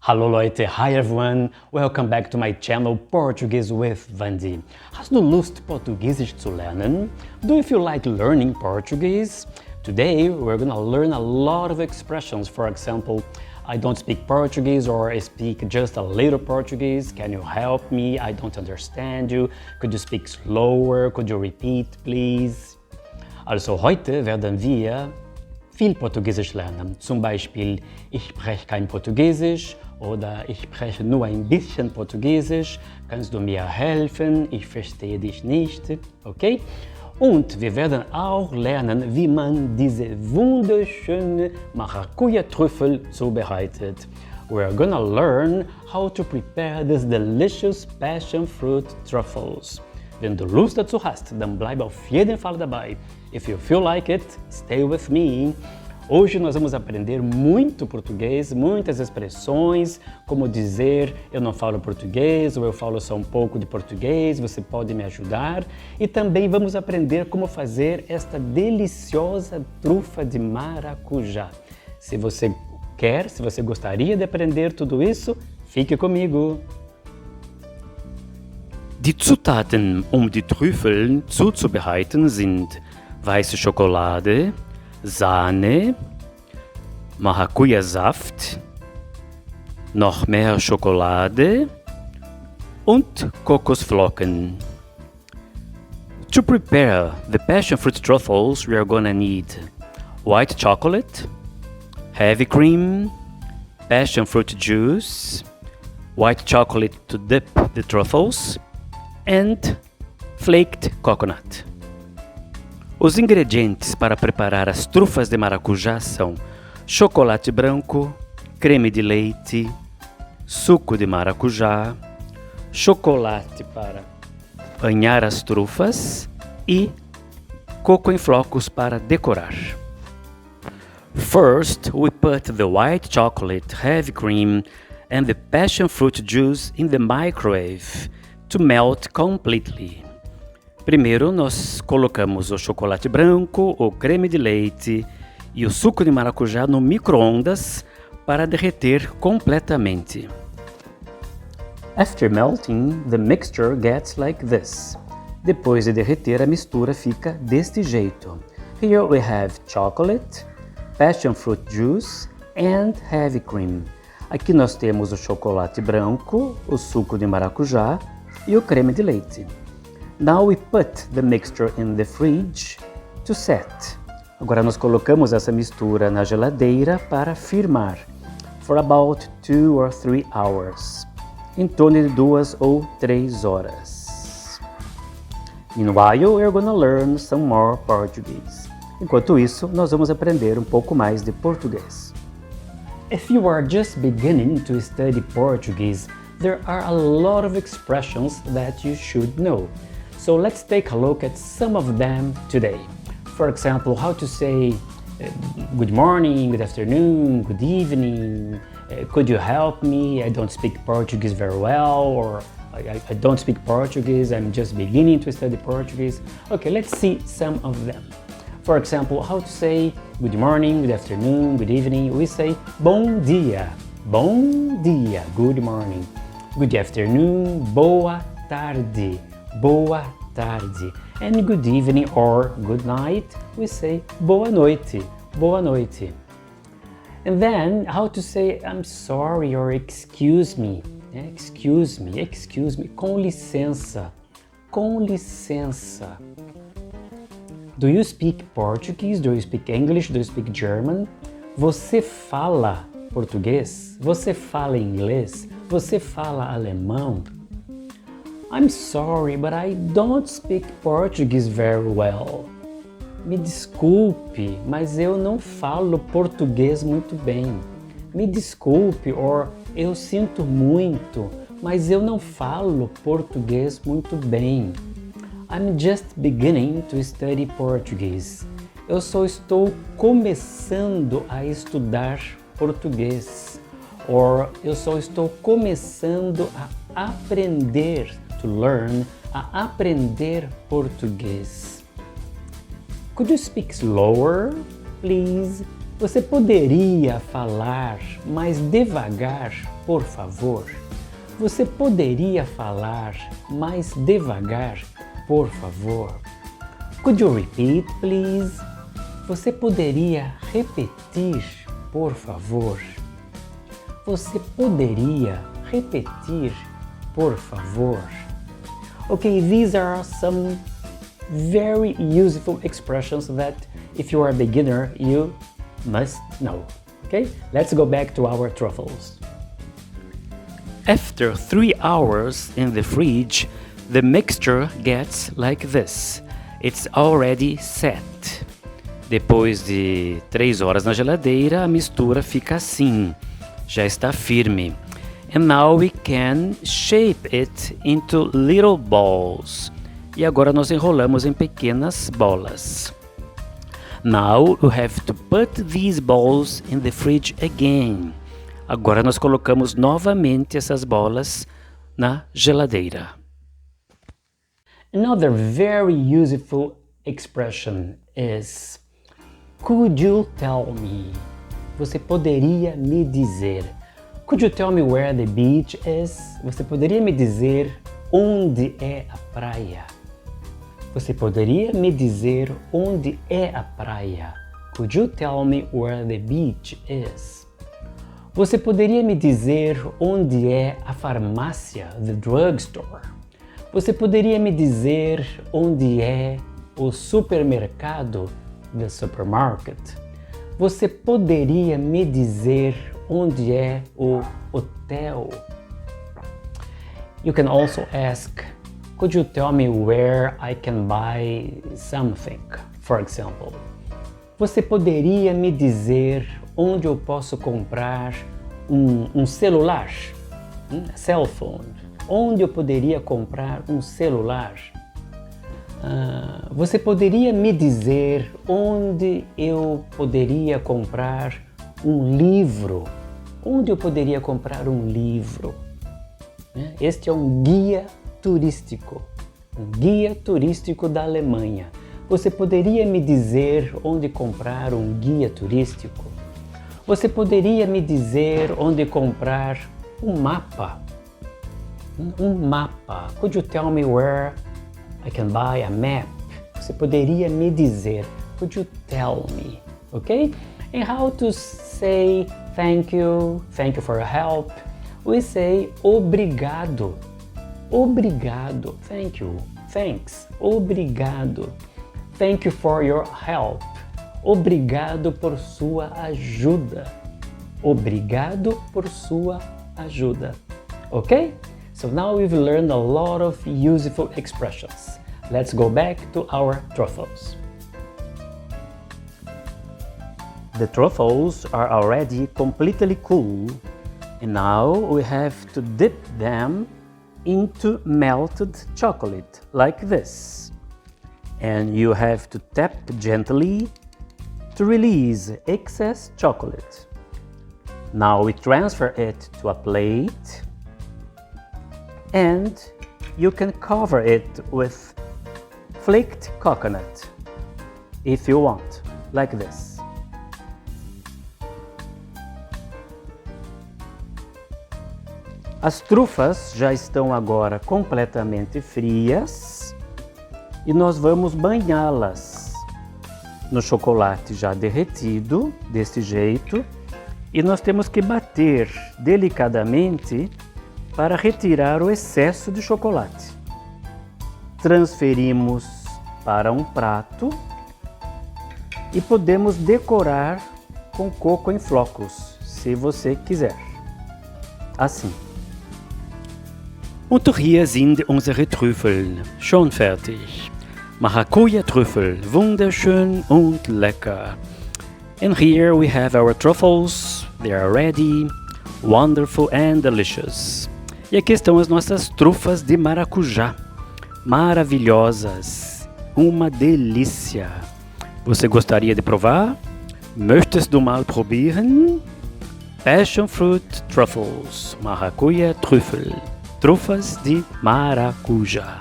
Hallo Leute, hi everyone, welcome back to my channel Portuguese with Wenn. Hast du Lust, Portugiesisch zu lernen? Do you feel like learning Portuguese? Today we're gonna learn a lot of expressions. For example, I don't speak Portuguese, or I speak just a little Portuguese. Can you help me? I don't understand you. Could you speak slower? Could you repeat, please? Also heute werden wir viel Portugiesisch lernen. Zum Beispiel, ich spreche kein Portugiesisch oder ich spreche nur ein bisschen Portugiesisch. Kannst du mir helfen? Ich verstehe dich nicht. Okay? Und wir werden auch lernen, wie man diese wunderschöne Maracuja-Trüffel zubereitet. We're gonna learn how to prepare these delicious passion fruit truffles. Wenn du Lust dazu hast, dann bleib auf jeden Fall dabei. If you feel like it, stay with me. Hoje nós vamos aprender muito português, muitas expressões, como dizer eu não falo português ou eu falo só um pouco de português, você pode me ajudar. E também vamos aprender como fazer esta deliciosa trufa de maracujá. Se você quer, se você gostaria de aprender tudo isso, fique comigo. Die Zutaten, um die Trüffel zuzubereiten, sind weiße Schokolade, Sahne, Maracuja-Saft, noch mehr Schokolade und Kokosflocken. To prepare the passion fruit truffles, we are gonna need white chocolate, heavy cream, passion fruit juice, white chocolate to dip the truffles, and flaked coconut. Os ingredientes para preparar as trufas de maracujá são chocolate branco, creme de leite, suco de maracujá, chocolate para banhar as trufas e coco em flocos para decorar. First, we put the white chocolate, heavy cream and the passion fruit juice in the microwave to melt completely. Primeiro, nós colocamos o chocolate branco, o creme de leite e o suco de maracujá no micro-ondas para derreter completamente. After melting, the mixture gets like this. Depois de derreter, a mistura fica deste jeito. Here we have chocolate, passion fruit juice and heavy cream. Aqui nós temos o chocolate branco, o suco de maracujá e o creme de leite. Now we put the mixture in the fridge to set. Agora nós colocamos essa mistura na geladeira para firmar. For about 2 or 3 hours. Em torno de 2 ou 3 horas. Meanwhile, we're gonna learn some more Portuguese. Enquanto isso, nós vamos aprender um pouco mais de português. If you are just beginning to study Portuguese, there are a lot of expressions that you should know. So let's take a look at some of them today. For example, how to say good morning, good afternoon, good evening, could you help me? I don't speak Portuguese very well, or I don't speak Portuguese, I'm just beginning to study Portuguese. Okay, let's see some of them. For example, how to say good morning, good afternoon, good evening. We say bom dia, good morning. Good afternoon, boa tarde, boa tarde. And good evening or good night, we say boa noite, boa noite. And then how to say I'm sorry or excuse me, excuse me, com licença, com licença. Do you speak Portuguese? Do you speak English? Do you speak German? Você fala português? Você fala inglês? Você fala alemão? I'm sorry, but I don't speak Portuguese very well. Me desculpe, mas eu não falo português muito bem. Me desculpe, or eu sinto muito, mas eu não falo português muito bem. I'm just beginning to study Portuguese. Eu só estou começando a estudar português. Or eu só estou começando a aprender, to learn, a aprender português. Could you speak slower, please? Você poderia falar mais devagar, por favor? Você poderia falar mais devagar, por favor? Could you repeat, please? Você poderia repetir, por favor? Você poderia repetir, por favor? Okay, these are some very useful expressions that if you are a beginner, you must know. Okay, let's go back to our truffles. After 3 hours in the fridge, the mixture gets like this. It's already set. Depois de 3 horas na geladeira, a mistura fica assim. Já está firme. And now we can shape it into little balls. E agora nós enrolamos em pequenas bolas. Now you have to put these balls in the fridge again. Agora nós colocamos novamente essas bolas na geladeira. Another very useful expression is could you tell me? Você poderia me dizer? Could you tell me where the beach is? Você poderia me dizer onde é a praia? Você poderia me dizer onde é a praia? Could you tell me where the beach is? Você poderia me dizer onde é a farmácia, the drugstore? Você poderia me dizer onde é o supermercado, the supermarket? Você poderia me dizer onde é o hotel? You can also ask, could you tell me where I can buy something? For example, você poderia me dizer onde eu posso comprar um celular? Cell phone. Onde eu poderia comprar um celular? Você poderia me dizer onde eu poderia comprar um livro? Onde eu poderia comprar um livro? Este é um guia turístico da Alemanha. Você poderia me dizer onde comprar um guia turístico? Você poderia me dizer onde comprar um mapa? Could you tell me where I can buy a map? Você poderia me dizer. Could you tell me? Okay? And how to say thank you for your help? We say obrigado. Obrigado. Thank you. Thanks. Obrigado. Thank you for your help. Obrigado por sua ajuda. Obrigado por sua ajuda. Okay? So now we've learned a lot of useful expressions. Let's go back to our truffles. The truffles are already completely cool, and now we have to dip them into melted chocolate like this. And you have to tap gently to release excess chocolate. Now we transfer it to a plate, and you can cover it with flaked coconut if you want, like this. As trufas já estão agora completamente frias e nós vamos banhá-las no chocolate já derretido, desse jeito, e nós temos que bater delicadamente para retirar o excesso de chocolate. Transferimos para um prato e podemos decorar com coco em flocos, se você quiser. Assim. Und hier sind unsere Trüffel schon fertig. Maracuja-Trüffel, wunderschön und lecker. And here we have our truffles. They are ready, wonderful and delicious. E aqui estão as nossas trufas de maracujá. Maravilhosas. Uma delícia. Você gostaria de provar? Möchtest du mal probieren? Passion Fruit Truffles, Maracuja-Trüffel. Trufas de maracujá.